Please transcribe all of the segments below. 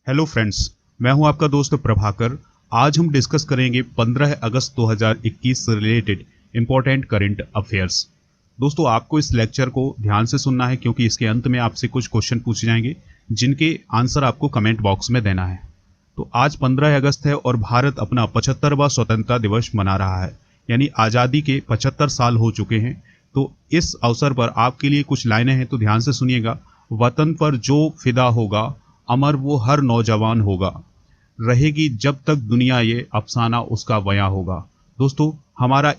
Hello friends, मैं हूं आपका दोस्त प्रभाकर। आज हम डिस्कस करेंगे 15 अगस्त 2021 से रिलेटेड इंपॉर्टेंट करंट अफेयर्स। दोस्तों, आपको इस लेक्चर को ध्यान से सुनना है क्योंकि इसके अंत में आपसे कुछ क्वेश्चन पूछे जाएंगे जिनके आंसर आपको कमेंट बॉक्स में देना है। तो आज 15 अगस्त है और भारत अपना 75वां स्वतंत्रता दिवस मना रहा है, यानी आज़ादी के 75 साल हो चुके हैं। तो इस अवसर पर आपके लिए कुछ लाइनें हैं, तो ध्यान से सुनिएगा। वतन पर जो फिदा होगा, अमर वो हर नौजवान होगा, रहेगी जब तक दुनिया ये अफसाना उसका बयां होगा। दोस्तों, हमारा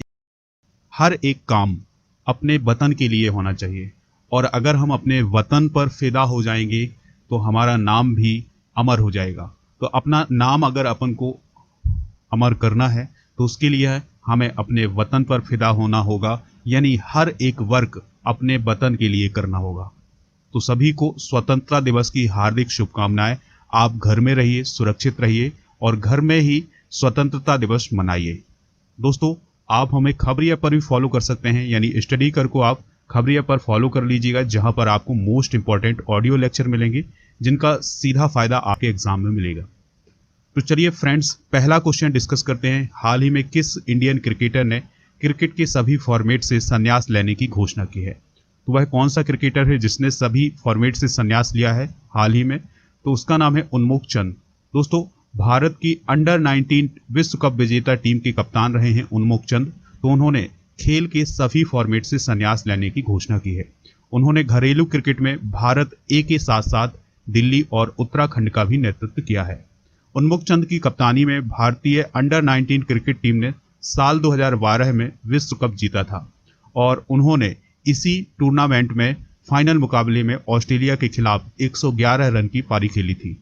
हर एक काम अपने वतन के लिए होना चाहिए, और अगर हम अपने वतन पर फिदा हो जाएंगे तो हमारा नाम भी अमर हो जाएगा। तो अपना नाम अगर अपन को अमर करना है तो उसके लिए हमें अपने वतन पर फिदा होना होगा, यानी हर एक वर्क अपने वतन के लिए करना होगा। तो सभी को स्वतंत्रता दिवस की हार्दिक शुभकामनाएं। आप घर में रहिए, सुरक्षित रहिए और घर में ही स्वतंत्रता दिवस मनाइए। दोस्तों, आप हमें खबरिया पर भी फॉलो कर सकते हैं, यानी स्टडी कर को आप खबरिया पर फॉलो कर लीजिएगा, जहां पर आपको मोस्ट इंपॉर्टेंट ऑडियो लेक्चर मिलेंगे जिनका सीधा फायदा आपके एग्जाम में मिलेगा। तो चलिए फ्रेंड्स, पहला क्वेश्चन डिस्कस करते हैं। हाल ही में किस इंडियन क्रिकेटर ने क्रिकेट के सभी फॉर्मेट से संन्यास लेने की घोषणा की है? तो वह कौन सा क्रिकेटर है जिसने सभी फॉर्मेट से संन्यास लिया है हाल ही में? तो उसका नाम है उन्मुक्त चंद। दोस्तों, भारत की अंडर 19 विश्व कप विजेता टीम के कप्तान रहे हैं उन्मुक्त चंद। तो उन्होंने खेल के सभी फॉर्मेट से संन्यास लेने की घोषणा की है। उन्होंने घरेलू क्रिकेट में भारत ए के साथ साथ दिल्ली और उत्तराखंड का भी नेतृत्व किया है। उन्मुक्त चंद की कप्तानी में भारतीय अंडर 19 क्रिकेट टीम ने साल 2012 में विश्व कप जीता था, और उन्होंने इसी टूर्नामेंट में फाइनल मुकाबले में ऑस्ट्रेलिया के खिलाफ 111 रन की पारी खेली थी।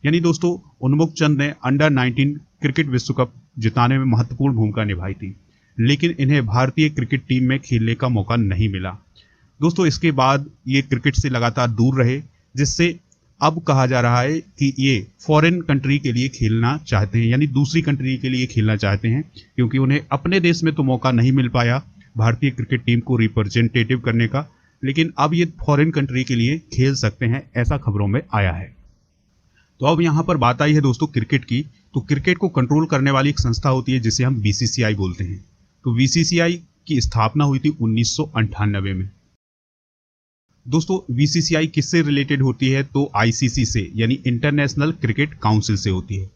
यानी दोस्तों, उन्मुक्त चंद ने अंडर 19 क्रिकेट विश्व कप जिताने में महत्वपूर्ण भूमिका निभाई थी, लेकिन इन्हें भारतीय क्रिकेट टीम में खेलने का मौका नहीं मिला। दोस्तों, इसके बाद ये क्रिकेट से लगातार दूर रहे, जिससे अब कहा जा रहा है कि ये फॉरेन कंट्री के लिए खेलना चाहते हैं, यानी दूसरी कंट्री के लिए खेलना चाहते हैं, क्योंकि उन्हें अपने देश में तो मौका नहीं मिल पाया भारतीय क्रिकेट टीम को रिप्रेजेंटेटिव करने का, लेकिन अब ये फॉरेन कंट्री के लिए खेल सकते हैं, ऐसा खबरों में आया है। तो अब यहाँ पर बात आई है दोस्तों क्रिकेट की। तो क्रिकेट को कंट्रोल करने वाली एक संस्था होती है जिसे हम बीसीसीआई बोलते हैं। तो बीसीसीआई की स्थापना हुई थी 1998 में। दोस्तों, बीसीसीआई किससे रिलेटेड होती है? तो आईसीसी से, यानी इंटरनेशनल क्रिकेट काउंसिल से होती है।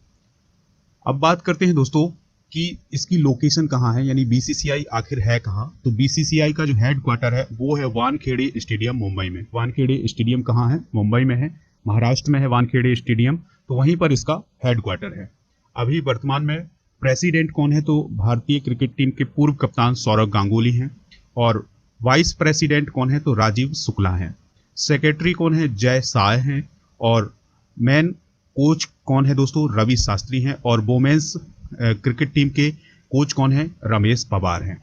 अब बात करते हैं दोस्तों कि इसकी लोकेशन कहाँ है, यानी बीसीसीआई आखिर है कहाँ। तो बीसीसीआई का जो हेड क्वार्टर है वो है वानखेड़े स्टेडियम, मुंबई में। वानखेड़े स्टेडियम कहाँ है? मुंबई में है, महाराष्ट्र में है वानखेड़े स्टेडियम। तो वहीं पर इसका हेड क्वार्टर है। अभी वर्तमान में प्रेसिडेंट कौन है? तो भारतीय क्रिकेट टीम के पूर्व कप्तान सौरव गांगुली हैं, और वाइस प्रेसिडेंट कौन है? तो राजीव शुक्ला हैं। सेक्रेटरी कौन है? जय साय हैं। और मेन कोच कौन है दोस्तों? रवि शास्त्री हैं। और वोमेन्स क्रिकेट टीम के कोच कौन है? रमेश पवार हैं।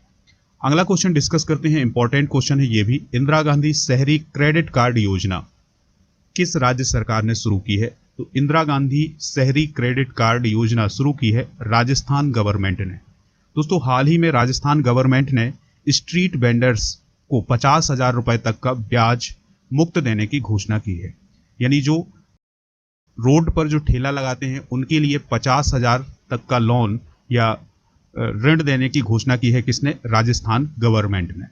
अगला क्वेश्चन डिस्कस करते हैं, इंपॉर्टेंट क्वेश्चन है ये भी। इंदिरा गांधी शहरी क्रेडिट कार्ड योजना किस राज्य सरकार ने शुरू की है? तो इंदिरा गांधी शहरी क्रेडिट कार्ड योजना शुरू की है राजस्थान गवर्नमेंट ने। दोस्तों, हाल ही में राजस्थान गवर्नमेंट ने स्ट्रीट वेंडर्स को 50,000 रुपए तक का ब्याज मुक्त देने की घोषणा की है। यानी जो रोड पर जो ठेला लगाते हैं उनके लिए 50,000 तक का लोन या ऋण देने की घोषणा की है। किसने? राजस्थान गवर्नमेंट ने।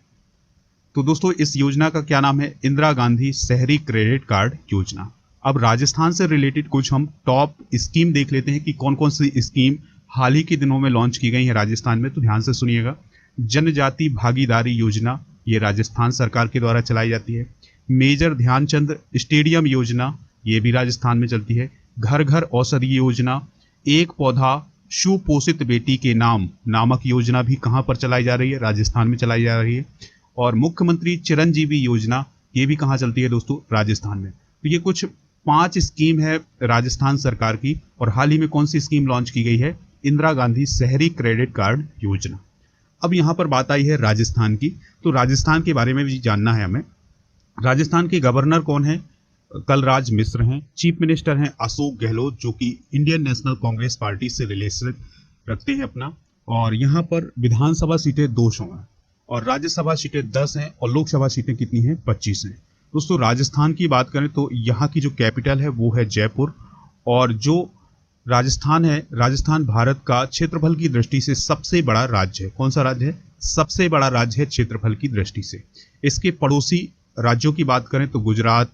तो दोस्तों, इस योजना का क्या नाम है? इंदिरा गांधी शहरी क्रेडिट कार्ड योजना। अब राजस्थान से रिलेटेड कुछ हम टॉप स्कीम देख लेते हैं कि कौन कौन सी स्कीम हाल ही के दिनों में लॉन्च की गई है राजस्थान में। तो ध्यान से सुनिएगा। जनजाति भागीदारी योजना, ये राजस्थान सरकार के द्वारा चलाई जाती है। मेजर ध्यानचंद स्टेडियम योजना, ये भी राजस्थान में चलती है। घर घर औषधि योजना, एक पौधा सुपोषित बेटी के नाम नामक योजना भी कहाँ पर चलाई जा रही है? राजस्थान में चलाई जा रही है। और मुख्यमंत्री चिरंजीवी योजना, ये भी कहाँ चलती है दोस्तों? राजस्थान में। तो ये कुछ 5 स्कीम है राजस्थान सरकार की। और हाल ही में कौन सी स्कीम लॉन्च की गई है? इंदिरा गांधी शहरी क्रेडिट कार्ड योजना। अब यहाँ पर बात आई है राजस्थान की। तो राजस्थान के बारे में भी जानना है हमें। राजस्थान के गवर्नर कौन है? कलराज मिश्र हैं। चीफ मिनिस्टर हैं अशोक गहलोत, जो कि इंडियन नेशनल कांग्रेस पार्टी से रिलेशन रखते हैं अपना। और यहाँ पर विधानसभा सीटें 200 हैं, और राज्यसभा सीटें 10 हैं, और लोकसभा सीटें कितनी हैं? 25 हैं। दोस्तों, राजस्थान की बात करें तो यहाँ की जो कैपिटल है वो है जयपुर, और जो राजस्थान है, राजस्थान भारत का क्षेत्रफल की दृष्टि से सबसे बड़ा राज्य है। कौन सा राज्य है? सबसे बड़ा राज्य है क्षेत्रफल की दृष्टि से। इसके पड़ोसी राज्यों की बात करें तो गुजरात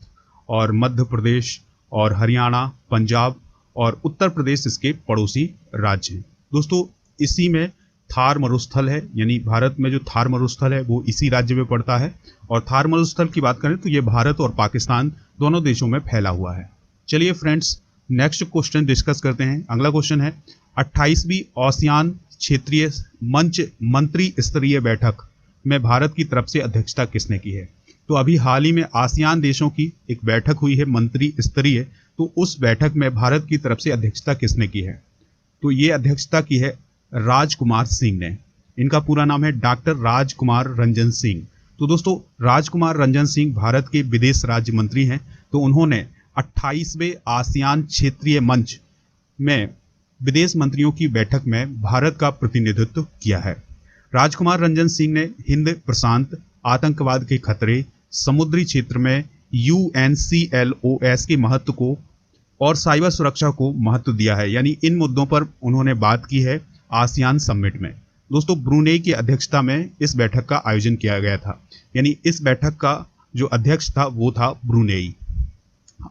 और मध्य प्रदेश और हरियाणा, पंजाब और उत्तर प्रदेश इसके पड़ोसी राज्य हैं। दोस्तों इसी में थार मरुस्थल है, यानी भारत में जो थार मरुस्थल है वो इसी राज्य में पड़ता है। और थार मरुस्थल की बात करें तो ये भारत और पाकिस्तान दोनों देशों में फैला हुआ है। चलिए फ्रेंड्स, नेक्स्ट क्वेश्चन डिस्कस करते हैं। अगला क्वेश्चन है 28वीं आसियान क्षेत्रीय मंच मंत्री स्तरीय बैठक में भारत की तरफ से अध्यक्षता किसने की है? तो अभी हाल ही में आसियान देशों की एक बैठक हुई है मंत्री स्तरीय, तो उस बैठक में भारत की तरफ से अध्यक्षता किसने की है? तो ये अध्यक्षता की है राजकुमार सिंह ने। इनका पूरा नाम है डॉक्टर राजकुमार रंजन सिंह। तो दोस्तों राजकुमार रंजन सिंह भारत के विदेश राज्य मंत्री हैं। तो उन्होंने 28वें आसियान क्षेत्रीय मंच में विदेश मंत्रियों की बैठक में भारत का प्रतिनिधित्व किया है। राजकुमार रंजन सिंह ने हिंद प्रशांत, आतंकवाद के खतरे, समुद्री क्षेत्र में UNCLOS के महत्व को और साइबर सुरक्षा को महत्व दिया है, यानी इन मुद्दों पर उन्होंने बात की है आसियान समिट में। दोस्तों ब्रुनेई की अध्यक्षता में इस बैठक का आयोजन किया गया था, यानी इस बैठक का जो अध्यक्ष था वो था ब्रुनेई।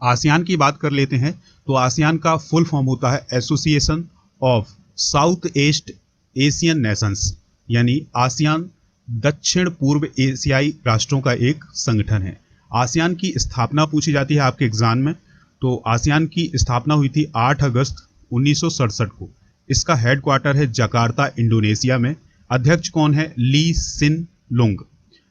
आसियान की बात कर लेते हैं तो आसियान का फुल फॉर्म होता है association of south east Asian Nations, यानी आसियान दक्षिण पूर्व एशियाई राष्ट्रों का एक संगठन है। आसियान की स्थापना पूछी जाती है आपके एग्जाम में, तो आसियान की स्थापना हुई थी 8 अगस्त 1967 को। इसका हेडक्वार्टर है जकार्ता, इंडोनेशिया में। अध्यक्ष कौन है? ली सिन लुंग।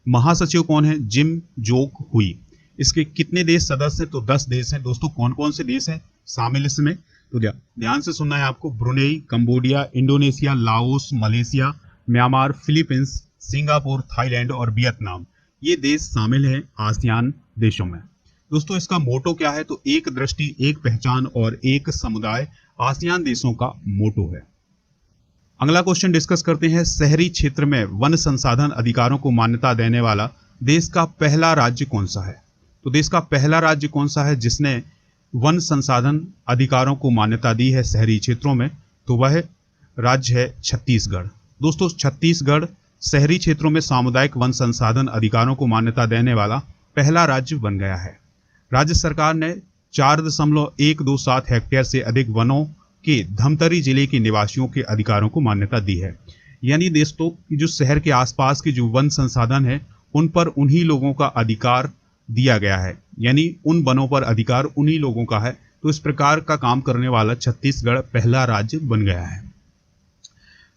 महासचिव कौन है? जिम जोक हुई। इसके कितने देश सदस्य हैं? तो 10 देश हैं। दोस्तों कौन कौन से देश हैं शामिल इसमें? तो ध्यान से सुनना है आपको। Brunei, Cambodia, Indonesia, Laos, Malaysia, Myanmar, Philippines, Singapore, Thailand और वियतनाम, ये देश शामिल हैं आसियान देशों में। दोस्तों इसका मोटो क्या है? तो एक दृष्टि, एक पहचान और एक समुदाय आसियान देशों का मोटो है। अगला क्वेश्चन डिस्कस करते हैं। शहरी क्षेत्र में वन संसाधन अधिकारों को मान्यता देने वाला देश का पहला राज्य कौन सा है? तो देश का पहला राज्य कौन सा है जिसने वन संसाधन अधिकारों को मान्यता दी है शहरी क्षेत्रों में? तो वह राज्य है छत्तीसगढ़। दोस्तों छत्तीसगढ़ शहरी क्षेत्रों में सामुदायिक वन संसाधन अधिकारों को मान्यता देने वाला पहला राज्य बन गया है। राज्य सरकार ने 4.127 हेक्टेयर से अधिक वनों के धमतरी जिले के निवासियों के अधिकारों को मान्यता दी है। यानी दोस्तों जो शहर के आसपास के जो वन संसाधन है उन पर उन्हीं लोगों का अधिकार दिया गया है, यानी उन वनों पर अधिकार उन्हीं लोगों का है। तो इस प्रकार का काम करने वाला छत्तीसगढ़ पहला राज्य बन गया है।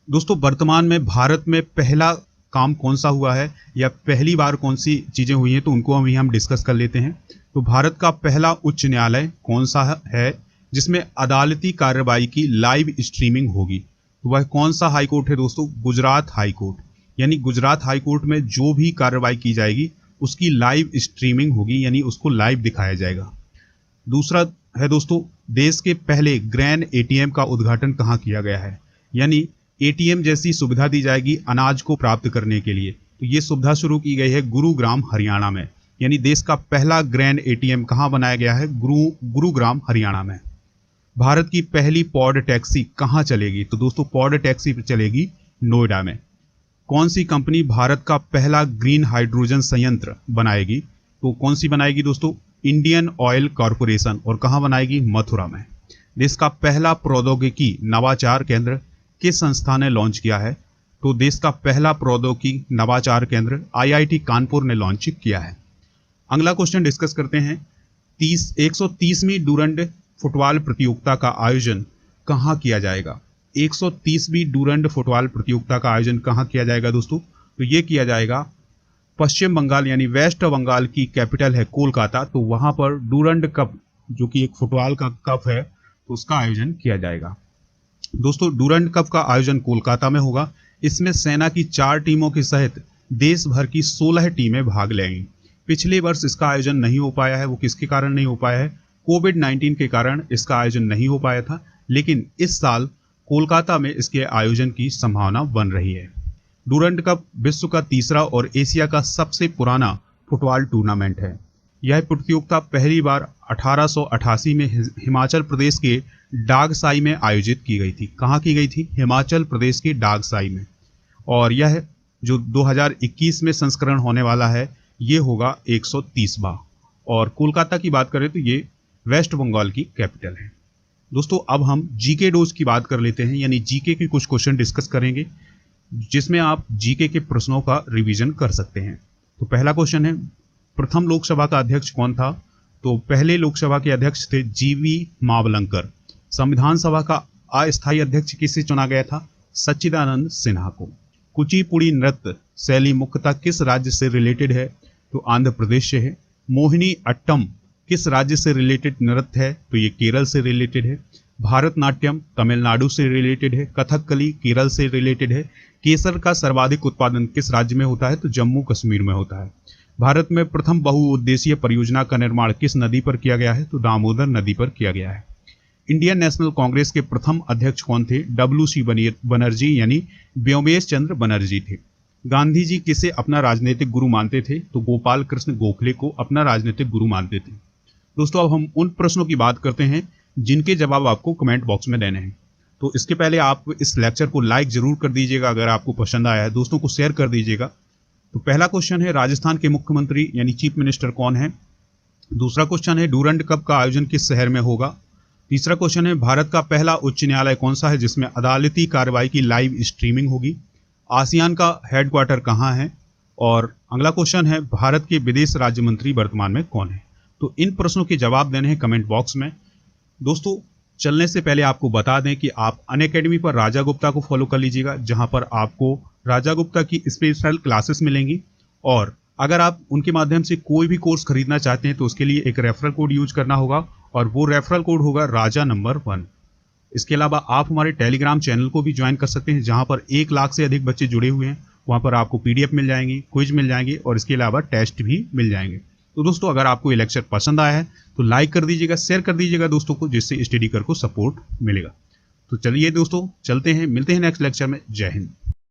दोस्तों वर्तमान में भारत में पहला काम कौन सा हुआ है या पहली बार कौन सी चीजें हुई हैं, तो उनको अभी हम डिस्कस कर लेते हैं। तो भारत का पहला उच्च न्यायालय कौन सा है जिसमें अदालती कार्रवाई की लाइव स्ट्रीमिंग होगी? तो वह कौन सा हाई कोर्ट है दोस्तों? Gujarat high court. यानी गुजरात हाई कोर्ट में जो भी कार्रवाई की जाएगी उसकी लाइव स्ट्रीमिंग होगी, यानी उसको लाइव दिखाया जाएगा। दूसरा है दोस्तों, देश के पहले ग्रैंड ATM का उद्घाटन कहाँ किया गया है? यानी ATM जैसी सुविधा दी जाएगी अनाज को प्राप्त करने के लिए। तो ये सुविधा शुरू की गई है गुरुग्राम हरियाणा में। यानी देश का पहला ग्रैंड ATM कहाँ बनाया गया है? गुरुग्राम हरियाणा में। भारत की पहली पॉड टैक्सी कहाँ चलेगी? तो दोस्तों पॉड टैक्सी चलेगी नोएडा में। कौन सी कंपनी भारत का पहला ग्रीन हाइड्रोजन संयंत्र बनाएगी? तो कौन सी बनाएगी दोस्तों? Indian oil corporation. और कहाँ बनाएगी? मथुरा में। देश का पहला प्रौद्योगिकी नवाचार केंद्र किस संस्था ने लॉन्च किया है? तो देश का पहला प्रौद्योगिकी नवाचार केंद्र IIT कानपुर ने लॉन्च किया है। अगला क्वेश्चन डिस्कस करते हैं। 130वीं डूरंड फुटबॉल प्रतियोगिता का आयोजन कहाँ किया जाएगा? 130वीं डूरंड फुटबॉल प्रतियोगिता का आयोजन कहाँ किया जाएगा दोस्तों? तो ये किया जाएगा पश्चिम बंगाल, यानी वेस्ट बंगाल की कैपिटल है कोलकाता। तो वहां पर डूरंड कप जो कि एक फुटबॉल का कप है तो उसका आयोजन किया जाएगा। दोस्तों डूरंड कप का आयोजन कोलकाता में होगा। इसमें सेना की 4 टीमों के सहित देश भर की 16 टीमें भाग लेंगी। पिछले वर्ष इसका आयोजन नहीं हो पाया है। वो किसके कारण नहीं हो पाया है? कोविड-19 के कारण इसका आयोजन नहीं हो पाया था, लेकिन इस साल कोलकाता में इसके आयोजन की संभावना बन रही है। डूरंड कप विश्व का तीसरा और एशिया का सबसे पुराना फुटबॉल टूर्नामेंट है। यह प्रतियोगिता पहली बार 1888 में हिमाचल प्रदेश के डागसाई में आयोजित की गई थी। कहाँ की गई थी? हिमाचल प्रदेश के डागसाई में। और यह जो 2021 में संस्करण होने वाला है ये होगा 130वां। और कोलकाता की बात करें तो ये वेस्ट बंगाल की कैपिटल है। दोस्तों अब हम जीके डोज की बात कर लेते हैं, यानी जीके के कुछ क्वेश्चन डिस्कस करेंगे जिसमें आप जीके के प्रश्नों का रिवीजन कर सकते हैं। तो पहला क्वेश्चन है, प्रथम लोकसभा का अध्यक्ष कौन था? तो पहले लोकसभा के अध्यक्ष थे जीवी मावलंकर। संविधान सभा का अस्थायी अध्यक्ष किसे चुना गया था? सच्चिदानंद सिन्हा को। कुचिपुड़ी नृत्य शैली मुख्यतः किस राज्य से रिलेटेड है? तो आंध्र प्रदेश से है। मोहिनी अट्टम किस राज्य से रिलेटेड नृत्य है? तो ये केरल से रिलेटेड है। भारतनाट्यम तमिलनाडु से रिलेटेड है। कथकली केरल से रिलेटेड है। केसर का सर्वाधिक उत्पादन किस राज्य में होता है? तो जम्मू कश्मीर में होता है। भारत में प्रथम बहुउद्देशीय परियोजना का निर्माण किस नदी पर किया गया है? तो दामोदर नदी पर किया गया है। इंडियन नेशनल कांग्रेस के प्रथम अध्यक्ष कौन थे? WC बनर्जी यानी व्योमेश चंद्र बनर्जी थे। गांधी जी किसे अपना राजनीतिक गुरु मानते थे? तो गोपाल कृष्ण गोखले को अपना राजनीतिक गुरु मानते थे। दोस्तों अब हम उन प्रश्नों की बात करते हैं जिनके जवाब आपको कमेंट बॉक्स में देने हैं। तो इसके पहले आप इस लेक्चर को लाइक जरूर कर दीजिएगा, अगर आपको पसंद आया है दोस्तों को शेयर कर दीजिएगा। तो पहला क्वेश्चन है, राजस्थान के मुख्यमंत्री यानी चीफ मिनिस्टर कौन है? दूसरा क्वेश्चन है, डूरंड कप का आयोजन किस शहर में होगा? तीसरा क्वेश्चन है, भारत का पहला उच्च न्यायालय कौन सा है जिसमें अदालती कार्रवाई की लाइव स्ट्रीमिंग होगी? आसियान का हेडक्वार्टर कहाँ है? और अगला क्वेश्चन है, भारत के विदेश राज्य मंत्री वर्तमान में कौन है? तो इन प्रश्नों के जवाब देने हैं कमेंट बॉक्स में। दोस्तों चलने से पहले आपको बता दें कि आप अनअकैडमी पर राजा गुप्ता को फॉलो कर लीजिएगा, जहां पर आपको राजा गुप्ता की स्पेशल क्लासेस मिलेंगी। और अगर आप उनके माध्यम से कोई भी कोर्स खरीदना चाहते हैं तो उसके लिए एक रेफरल कोड यूज करना होगा, और वो रेफरल कोड होगा राजा नंबर 1। इसके अलावा आप हमारे टेलीग्राम चैनल को भी ज्वाइन कर सकते हैं, जहां पर 1 लाख से अधिक बच्चे जुड़े हुए हैं। वहां पर आपको PDF मिल जाएंगी, क्विज मिल जाएंगे और इसके अलावा टेस्ट भी मिल जाएंगे। तो दोस्तों अगर आपको ये लेक्चर पसंद आया है तो लाइक कर दीजिएगा, शेयर कर दीजिएगा दोस्तों को, जिससे स्टडी कर को सपोर्ट मिलेगा। तो चलिए दोस्तों चलते हैं, मिलते हैं नेक्स्ट लेक्चर में। जय हिंद।